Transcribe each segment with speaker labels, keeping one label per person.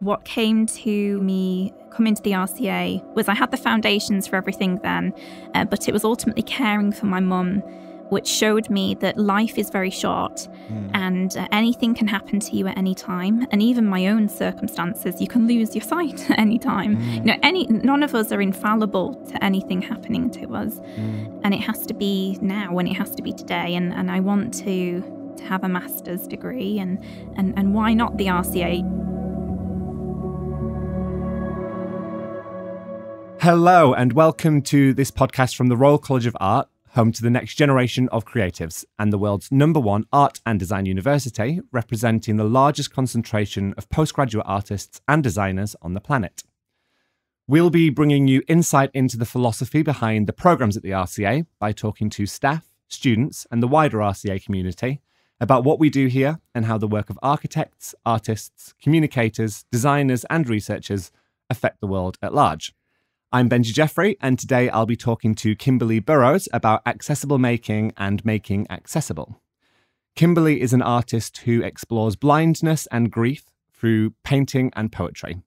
Speaker 1: What came to me coming to the RCA was I had the foundations for everything then, but it was ultimately caring for my mum, which showed me that life is very short and anything can happen to you at any time. And even my own circumstances, you can lose your sight at any time. None of us are infallible to anything happening to us. And it has to be now and it has to be today. And I want to have a master's degree and why not the RCA?
Speaker 2: Hello and welcome to this podcast from the Royal College of Art, home to the next generation of creatives and the world's #1 art and design university, representing the largest concentration of postgraduate artists and designers on the planet. We'll be bringing you insight into the philosophy behind the programs at the RCA by talking to staff, students and the wider RCA community about what we do here and how the work of architects, artists, communicators, designers and researchers affect the world at large. I'm Benji Jerffrey, and today I'll be talking to Kimberly Burrows about accessible making and making accessible. Kimberly is an artist who explores blindness and grief through painting and poetry.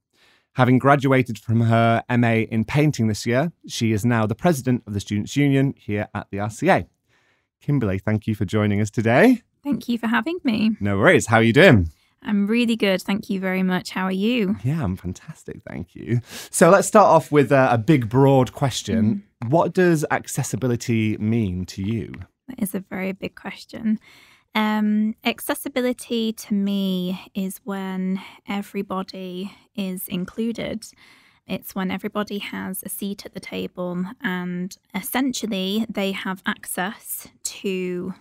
Speaker 2: Having graduated from her MA in painting this year, she is now the president of the Student Union here at the RCA. Kimberly, thank you for joining us today.
Speaker 1: Thank you for having me.
Speaker 2: No worries. How are you doing?
Speaker 1: I'm really good. Thank you very much. How are you?
Speaker 2: Yeah, I'm fantastic. Thank you. So let's start off with a big, broad question. What does accessibility mean to you?
Speaker 1: That is a very big question. Accessibility to me is when everybody is included. It's when everybody has a seat at the table and essentially they have access to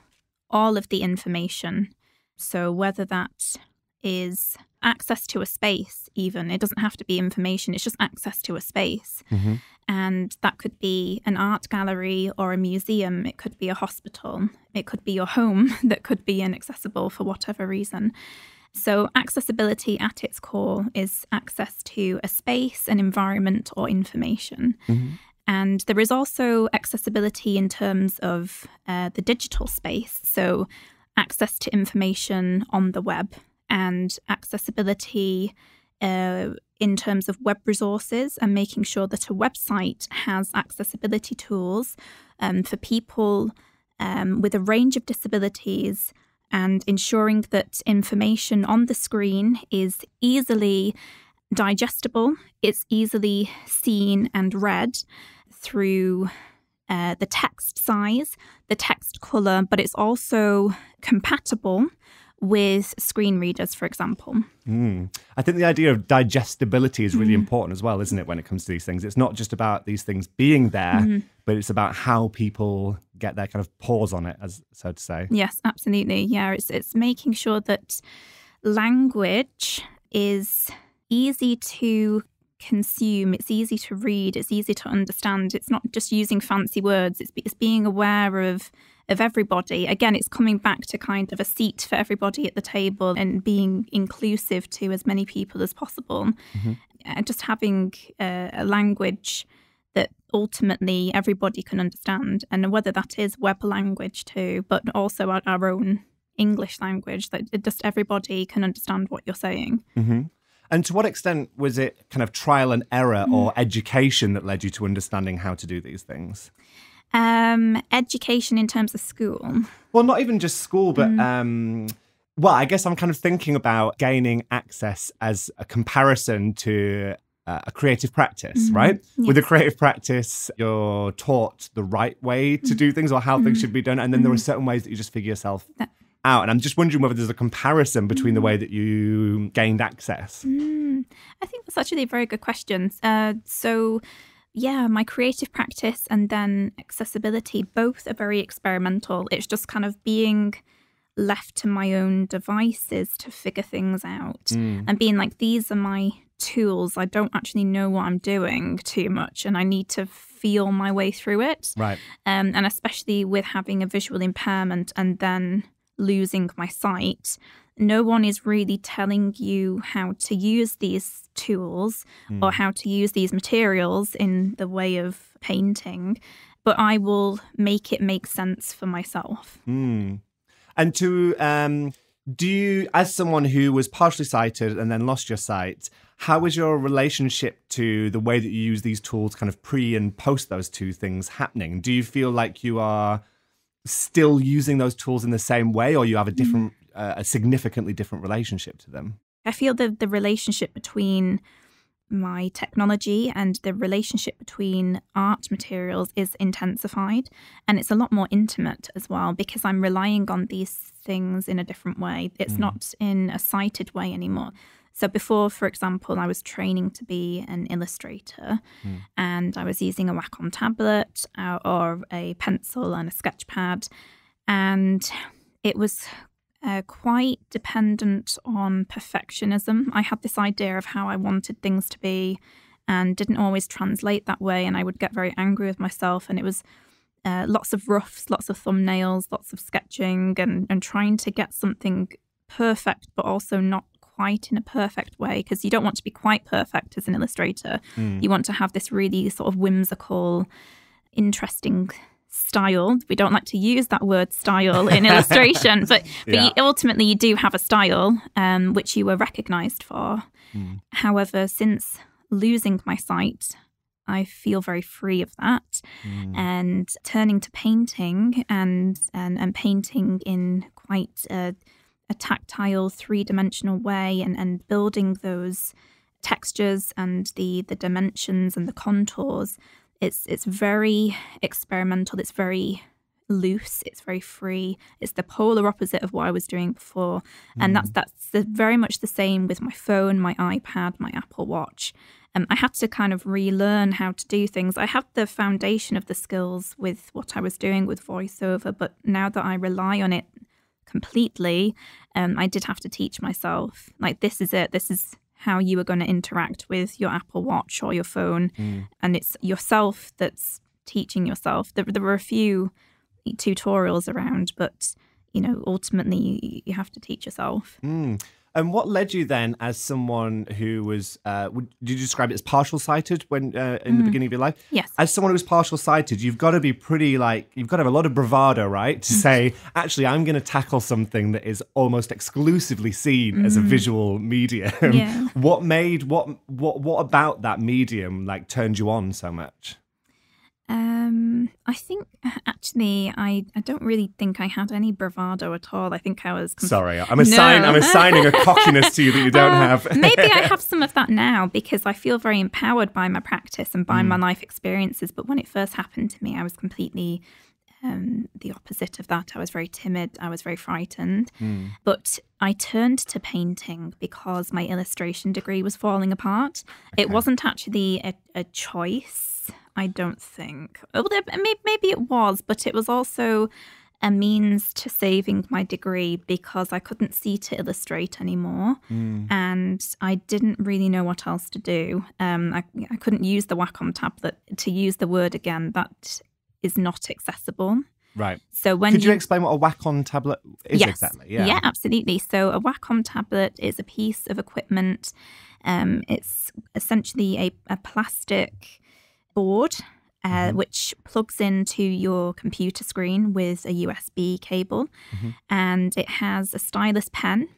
Speaker 1: all of the information. So whether that is access to a space even. It doesn't have to be information. It's just access to a space. And that could be an art gallery or a museum. It could be a hospital. It could be your home that could be inaccessible for whatever reason. So accessibility at its core is access to a space, an environment or information. And there is also accessibility in terms of the digital space. So access to information on the web and accessibility in terms of web resources and making sure that a website has accessibility tools for people with a range of disabilities and ensuring that information on the screen is easily digestible, it's easily seen and read through the text size, the text colour, but it's also compatible with screen readers, for example.
Speaker 2: I think the idea of digestibility is really important as well, isn't it, when it comes to these things? It's not just about these things being there, but it's about how people get their kind of paws on it, as so to say.
Speaker 1: Yes, absolutely. Yeah, it's making sure that language is easy to consume, it's easy to read, it's easy to understand. It's not just using fancy words, it's being aware of everybody. Again, it's coming back to kind of a seat for everybody at the table and being inclusive to as many people as possible. Just having a language that ultimately everybody can understand, and whether that is web language too, but also our own English language, that just everybody can understand what you're saying.
Speaker 2: And to what extent was it kind of trial and error or education that led you to understanding how to do these things?
Speaker 1: Education in terms of school.
Speaker 2: Well, not even just school, but well, I guess I'm kind of thinking about gaining access as a comparison to a creative practice, right? Yes. With a creative practice, you're taught the right way to do things or how things should be done. And then there are certain ways that you just figure yourself out. And I'm just wondering whether there's a comparison between the way that you gained access.
Speaker 1: I think that's actually a very good question. So yeah, my creative practice and then accessibility, both are very experimental. It's just kind of being left to my own devices to figure things out and being like, these are my tools. I don't actually know what I'm doing too much and I need to feel my way through it.
Speaker 2: Right.
Speaker 1: And especially with having a visual impairment and then losing my sight, no one is really telling you how to use these tools or how to use these materials in the way of painting, but I will make it make sense for myself.
Speaker 2: And to Do you, as someone who was partially sighted and then lost your sight, how is your relationship to the way that you use these tools kind of pre and post those two things happening? Do you feel like you are still using those tools in the same way, or you have a different, a significantly different relationship to them?
Speaker 1: I feel that the relationship between my technology and the relationship between art materials is intensified, and it's a lot more intimate as well because I'm relying on these things in a different way. It's not in a sighted way anymore. So before, for example, I was training to be an illustrator and I was using a Wacom tablet or a pencil and a sketch pad, and it was quite dependent on perfectionism. I had this idea of how I wanted things to be and didn't always translate that way, and I would get very angry with myself, and it was lots of roughs, lots of thumbnails, lots of sketching and trying to get something perfect but also not quite in a perfect way, because you don't want to be quite perfect as an illustrator. You want to have this really sort of whimsical, interesting style. We don't like to use that word style in illustration, but ultimately you do have a style which you were recognised for. However, since losing my sight, I feel very free of that, and turning to painting and painting in quite a tactile, three-dimensional way, and building those textures and the dimensions and the contours. It's very experimental. It's very loose. It's very free. It's the polar opposite of what I was doing before, and that's very much the same with my phone, my iPad, my Apple Watch. I had to kind of relearn how to do things. I had the foundation of the skills with what I was doing with voiceover, but now that I rely on it completely, I did have to teach myself, like, this is it. This is how you are going to interact with your Apple Watch or your phone. And it's yourself that's teaching yourself. There were a few tutorials around, but, you know, ultimately you have to teach yourself.
Speaker 2: And what led you then, as someone who was, did you describe it as partial sighted when in the beginning of your life?
Speaker 1: Yes.
Speaker 2: As someone who was partial sighted, you've got to be pretty, like, you've got to have a lot of bravado, right? To say, actually, I'm going to tackle something that is almost exclusively seen as a visual medium.
Speaker 1: Yeah.
Speaker 2: What about that medium, like, turned you on so much?
Speaker 1: I think actually I don't really think I had any bravado at all. I think I was
Speaker 2: sorry. I'm assigning a cockiness to you that you don't have.
Speaker 1: Maybe I have some of that now because I feel very empowered by my practice and by my life experiences. But when it first happened to me, I was completely the opposite of that. I was very timid. I was very frightened. But I turned to painting because my illustration degree was falling apart. Okay. It wasn't actually a choice, I don't think. Maybe it was, but it was also a means to saving my degree because I couldn't see to illustrate anymore. And I didn't really know what else to do. I couldn't use the Wacom tablet. To use the word again, that is not accessible.
Speaker 2: Right.
Speaker 1: So when
Speaker 2: Could you explain what a Wacom tablet is exactly?
Speaker 1: Yeah, absolutely. So a Wacom tablet is a piece of equipment. It's essentially a plastic board which plugs into your computer screen with a USB cable, and it has a stylus pen,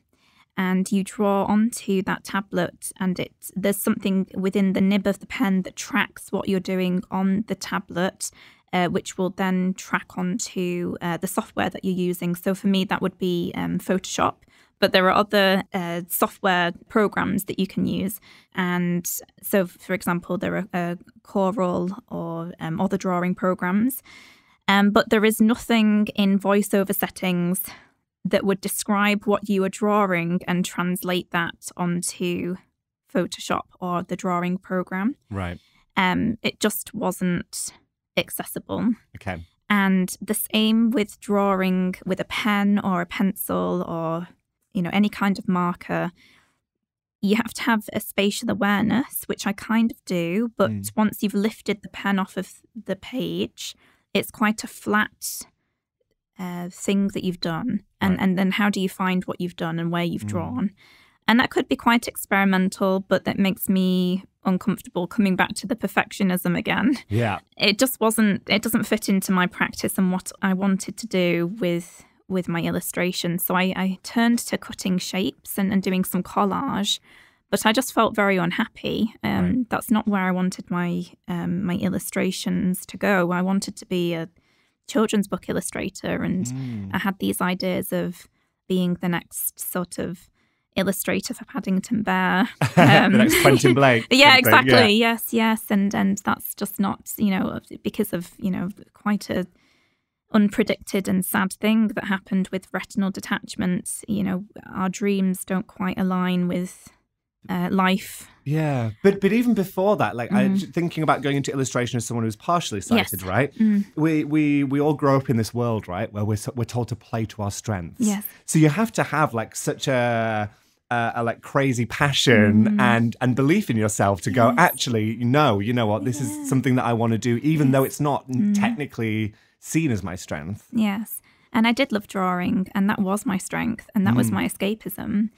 Speaker 1: and you draw onto that tablet, and there's something within the nib of the pen that tracks what you're doing on the tablet, which will then track onto the software that you're using. So for me, that would be Photoshop. But there are other software programs that you can use. And so, for example, there are Corel or other drawing programs. But there is nothing in voiceover settings that would describe what you are drawing and translate that onto Photoshop or the drawing program.
Speaker 2: Right.
Speaker 1: It just wasn't accessible.
Speaker 2: Okay.
Speaker 1: And the same with drawing with a pen or a pencil or any kind of marker. You have to have a spatial awareness, which I kind of do, but once you've lifted the pen off of the page, it's quite a flat thing that you've done. And then how do you find what you've done and where you've drawn? And that could be quite experimental, but that makes me uncomfortable coming back to the perfectionism again.
Speaker 2: Yeah.
Speaker 1: It doesn't fit into my practice and what I wanted to do with with my illustrations. So I turned to cutting shapes and doing some collage, but I just felt very unhappy. That's not where I wanted my my illustrations to go. I wanted to be a children's book illustrator, and I had these ideas of being the next sort of illustrator for Paddington Bear.
Speaker 2: The next Quentin Blake.
Speaker 1: Yeah, exactly. Yeah. Yes. And that's just not, because of, quite a unpredicted and sad thing that happened with retinal detachment. Our dreams don't quite align with life.
Speaker 2: Yeah, but even before that, like thinking about going into illustration as someone who's partially sighted,
Speaker 1: Yes.
Speaker 2: right? We all grow up in this world, right, where we're told to play to our strengths.
Speaker 1: Yes.
Speaker 2: So you have to have like such a like crazy passion and belief in yourself to go, actually, no, you know what, this is something that I want to do, even though it's not technically seen as my strength.
Speaker 1: Yes. And I did love drawing, and that was my strength, and that was my escapism.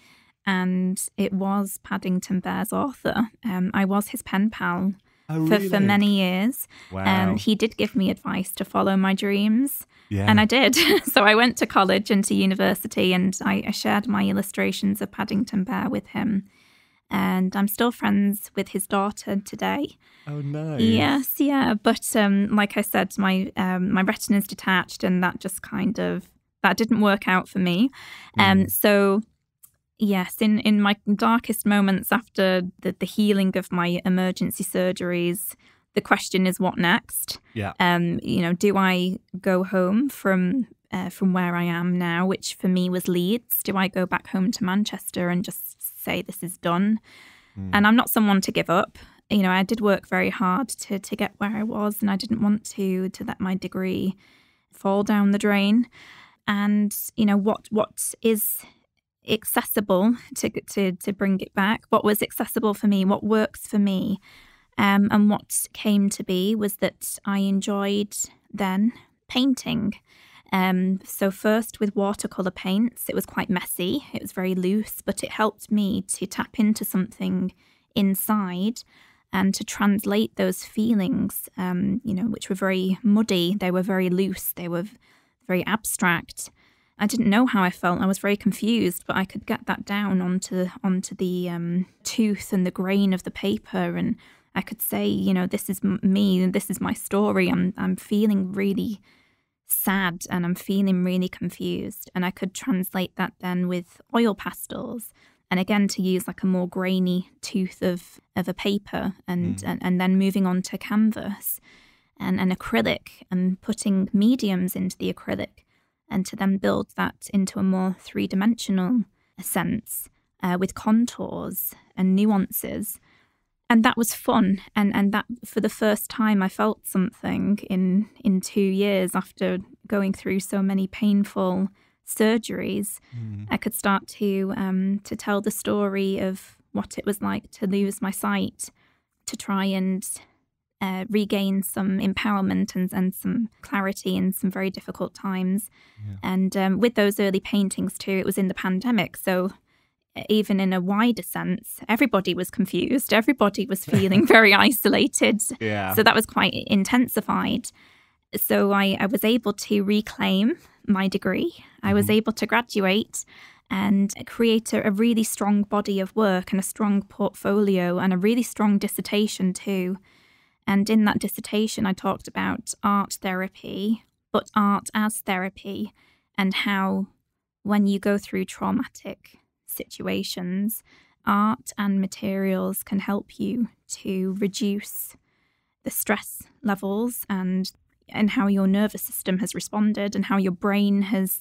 Speaker 1: And it was Paddington Bear's author. I was his pen pal for many years.
Speaker 2: Wow.
Speaker 1: He did give me advice to follow my dreams.
Speaker 2: Yeah.
Speaker 1: And I did. So I went to college and to university, and I shared my illustrations of Paddington Bear with him. And I'm still friends with his daughter today.
Speaker 2: Oh, nice.
Speaker 1: Yes, yeah. But like I said, my retina's detached, and that just that didn't work out for me. So yes, in my darkest moments after the healing of my emergency surgeries, the question is, what next?
Speaker 2: Yeah.
Speaker 1: Do I go home from where I am now, which for me was Leeds? Do I go back home to Manchester and just say this is done? And I'm not someone to give up. I did work very hard to get where I was, and I didn't want to let my degree fall down the drain. And what is accessible to bring it back? What was accessible for me? What works for me? And what came to be was that I enjoyed then painting. So first with watercolour paints, it was quite messy. It was very loose, but it helped me to tap into something inside and to translate those feelings, which were very muddy. They were very loose. They were very abstract. I didn't know how I felt. I was very confused, but I could get that down onto the tooth and the grain of the paper, and I could say, this is me, and this is my story. I'm feeling really sad, and I'm feeling really confused, and I could translate that then with oil pastels, and again to use like a more grainy tooth of a paper, and then moving on to canvas and acrylic, and putting mediums into the acrylic, and to then build that into a more three-dimensional sense with contours and nuances. And that was fun. And that, for the first time, I felt something in 2 years after going through so many painful surgeries. I could start to tell the story of what it was like to lose my sight, to try and regain some empowerment and some clarity in some very difficult times. Yeah. And with those early paintings too, it was in the pandemic. So even in a wider sense, everybody was confused. Everybody was feeling very isolated.
Speaker 2: Yeah.
Speaker 1: So that was quite intensified. So I was able to reclaim my degree. I was able to graduate and create a really strong body of work and a strong portfolio and a really strong dissertation too. And in that dissertation, I talked about art therapy, but art as therapy, and how when you go through traumatic situations, art and materials can help you to reduce the stress levels and how your nervous system has responded and how your brain has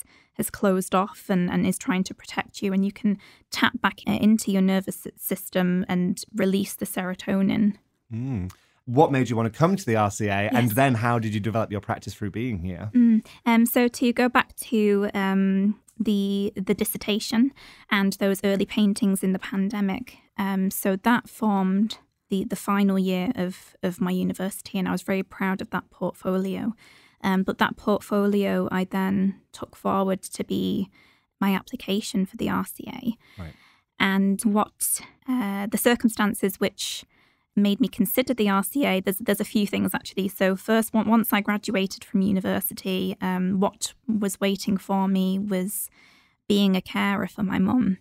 Speaker 1: closed off and is trying to protect you. And you can tap back into your nervous system and release the serotonin.
Speaker 2: What made you want to come to the RCA?
Speaker 1: Yes.
Speaker 2: And then how did you develop your practice through being here?
Speaker 1: So to go back to the dissertation and those early paintings in the pandemic, so that formed the final year of my university, and I was very proud of that portfolio. But that portfolio I then took forward to be my application for the RCA.
Speaker 2: Right.
Speaker 1: And what the circumstances which made me consider the RCA, there's a few things actually. So first, once I graduated from university, what was waiting for me was being a carer for my mum,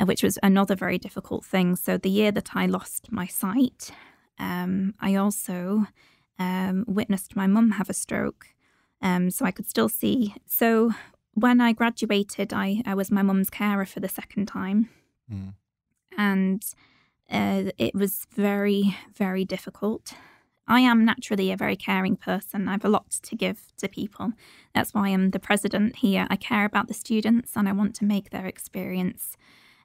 Speaker 1: which was another very difficult thing. So the year that I lost my sight, I also witnessed my mum have a stroke, so I could still see. So when I graduated, I was my mum's carer for the second time. And it was very, very difficult. I am naturally a very caring person. I have a lot to give to people. That's why I'm the president here. I care about the students and I want to make their experience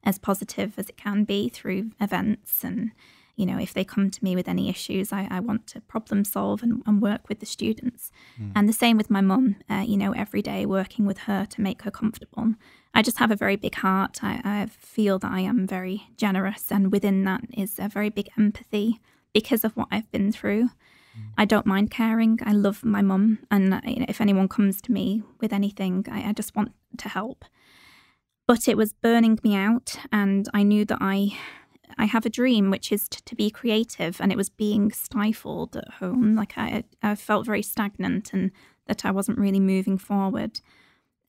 Speaker 1: as positive as it can be through events. And, you know, if they come to me with any issues, I want to problem solve and work with the students. And the same with my mum, you know, every day working with her to make her comfortable. I just have a very big heart. I feel that I am very generous, and within that is a very big empathy because of what I've been through. I don't mind caring. I love my mum, and you know, if anyone comes to me with anything, I just want to help. But it was burning me out, and I knew that I have a dream, which is to be creative, and it was being stifled at home. Like I felt very stagnant and that I wasn't really moving forward.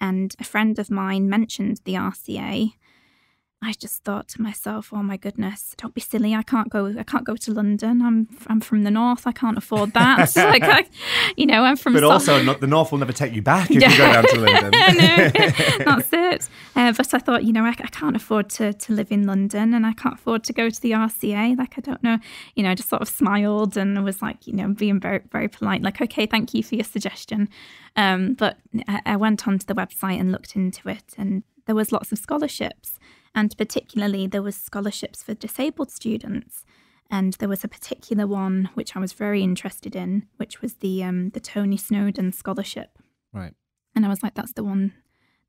Speaker 1: And a friend of mine mentioned the RCA. I just thought to myself, oh my goodness, don't be silly. I can't go to London. I'm from the north. I can't afford that. I'm from.
Speaker 2: But also, the north will never take you back if you go down to London.
Speaker 1: No, that's it. But I thought, I can't afford to live in London, and I can't afford to go to the RCA. Like, I don't know. I just sort of smiled and was like, being very, very polite. Like, okay, thank you for your suggestion. But I went onto the website and looked into it, and there was lots of scholarships. And particularly, there was scholarships for disabled students. And there was a particular one which I was very interested in, which was the Tony Snowdon Scholarship.
Speaker 2: Right.
Speaker 1: And I was like, that's the one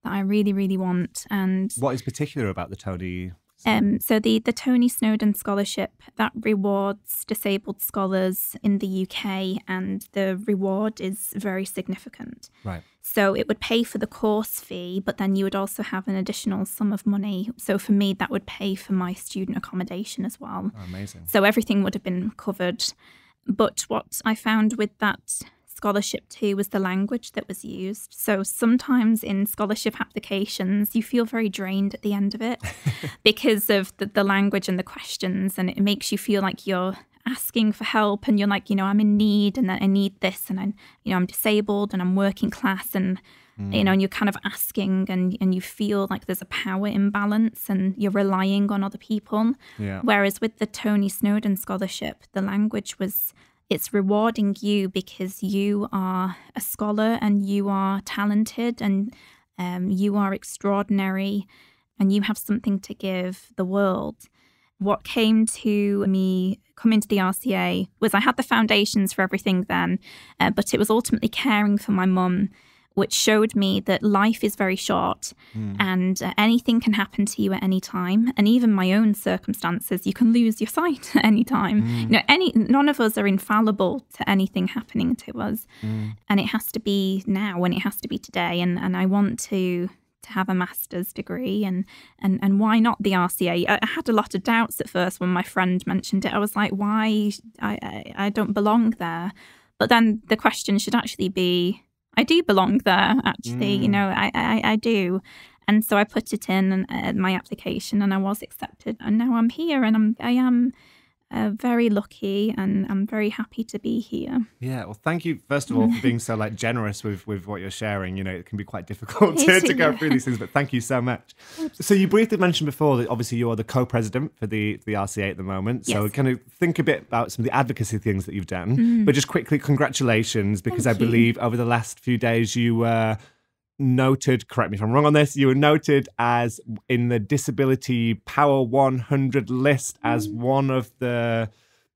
Speaker 1: that I really, really want. And
Speaker 2: what is particular about the Tony?
Speaker 1: So the Tony Snowdon Scholarship, that rewards disabled scholars in the UK, and the reward is very significant.
Speaker 2: Right.
Speaker 1: So it would pay for the course fee, but then you would also have an additional sum of money. So for me, that would pay for my student accommodation as well.
Speaker 2: Oh, amazing.
Speaker 1: So everything would have been covered. But what I found with that scholarship too was the language that was used. So sometimes in scholarship applications, you feel very drained at the end of it because of the language and the questions, and it makes you feel like you're asking for help, and you're like, I'm in need, and I need this, and I'm disabled, and I'm working class, and and you're kind of asking, and you feel like there's a power imbalance, and you're relying on other people.
Speaker 2: Yeah.
Speaker 1: Whereas with the Tony Snowdon Scholarship, the language it's rewarding you because you are a scholar, and you are talented, and you are extraordinary, and you have something to give the world. What came to me coming to the RCA was I had the foundations for everything then, but it was ultimately caring for my mum, which showed me that life is very short, and anything can happen to you at any time. And even my own circumstances, you can lose your sight at any time. None of us are infallible to anything happening to us. And it has to be now, and it has to be today. And I want to have a master's degree, and why not the RCA? I had a lot of doubts at first when my friend mentioned it. I was like, why? I don't belong there. But then the question should actually be, I do belong there, actually. I do. And so I put it in my application, and I was accepted, and now I'm here, and I am very lucky, and I'm very happy to be here.
Speaker 2: Yeah, well, thank you, first of all, for being so generous with what you're sharing. It can be quite difficult to go through these things, but thank you so much. So you briefly mentioned before that obviously you are the co-president for the RCA at the moment. So
Speaker 1: Yes.
Speaker 2: kind of think a bit about some of the advocacy things that you've done. But just quickly, congratulations, because I believe over the last few days you were noted, correct me if I'm wrong on this, you were noted as in the Disability Power 100 list as one of the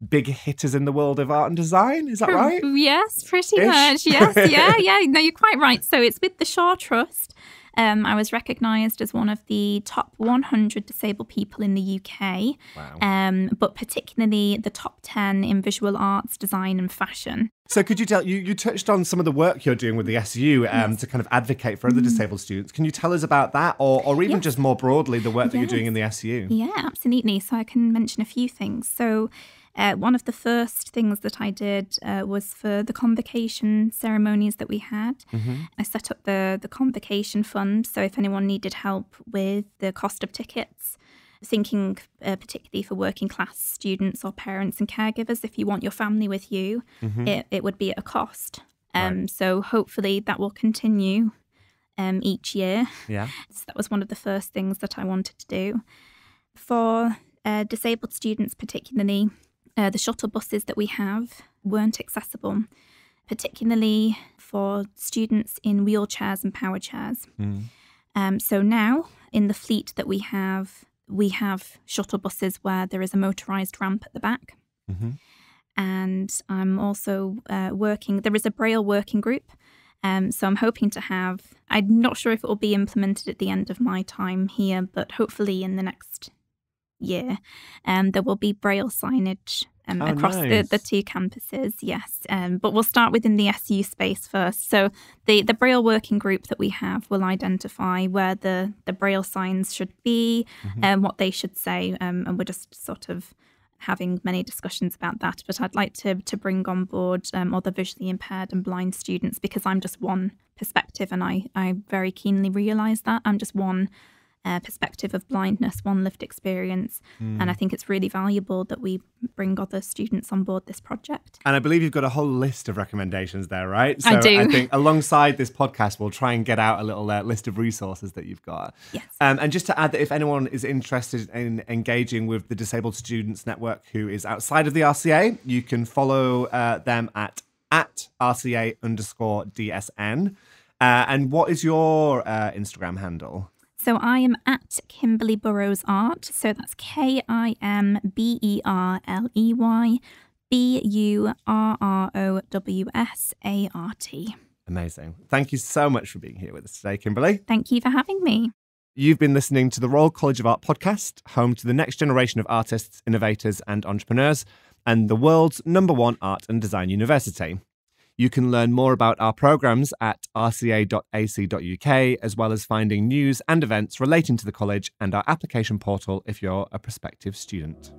Speaker 2: big hitters in the world of art and design. Is that right?
Speaker 1: Yes, pretty much. Yes, yeah. No, you're quite right. So it's with the RCA Trust. I was recognised as one of the top 100 disabled people in the UK,
Speaker 2: Wow.
Speaker 1: But particularly the top 10 in visual arts, design and fashion.
Speaker 2: So could you tell, you touched on some of the work you're doing with the SU to kind of advocate for other disabled students. Can you tell us about that or even just more broadly the work that you're doing in the SU?
Speaker 1: Yeah, absolutely. So I can mention a few things. So one of the first things that I did was for the convocation ceremonies that we had. I set up the convocation fund. So if anyone needed help with the cost of tickets, thinking particularly for working class students or parents and caregivers, if you want your family with you, it would be at a cost. So hopefully that will continue each year. Yeah. So that was one of the first things that I wanted to do. For disabled students particularly, the shuttle buses that we have weren't accessible, particularly for students in wheelchairs and power chairs. So now in the fleet that we have shuttle buses where there is a motorised ramp at the back. And I'm also there is a Braille working group. So I'm hoping to I'm not sure if it will be implemented at the end of my time here, but hopefully in the next year, there will be Braille signage across the two campuses, yes. But we'll start within the SU space first. So the Braille working group that we have will identify where the Braille signs should be and what they should say. And we're just sort of having many discussions about that. But I'd like to bring on board other visually impaired and blind students, because I'm just one perspective, and I very keenly realise that. I'm just one perspective of blindness, one lived experience. And I think it's really valuable that we bring other students on board this project.
Speaker 2: And I believe you've got a whole list of recommendations there, right? So
Speaker 1: I do.
Speaker 2: I think alongside this podcast, we'll try and get out a little list of resources that you've got.
Speaker 1: Yes.
Speaker 2: And just to add that if anyone is interested in engaging with the Disabled Students Network who is outside of the RCA, you can follow them at RCA_DSN. And what is your Instagram handle?
Speaker 1: So I am at Kimberly Burrows Art. So that's KimberlyBurrowsArt.
Speaker 2: Amazing. Thank you so much for being here with us today, Kimberly.
Speaker 1: Thank you for having me.
Speaker 2: You've been listening to the Royal College of Art podcast, home to the next generation of artists, innovators and entrepreneurs, and the world's #1 art and design university. You can learn more about our programmes at rca.ac.uk, as well as finding news and events relating to the college and our application portal if you're a prospective student.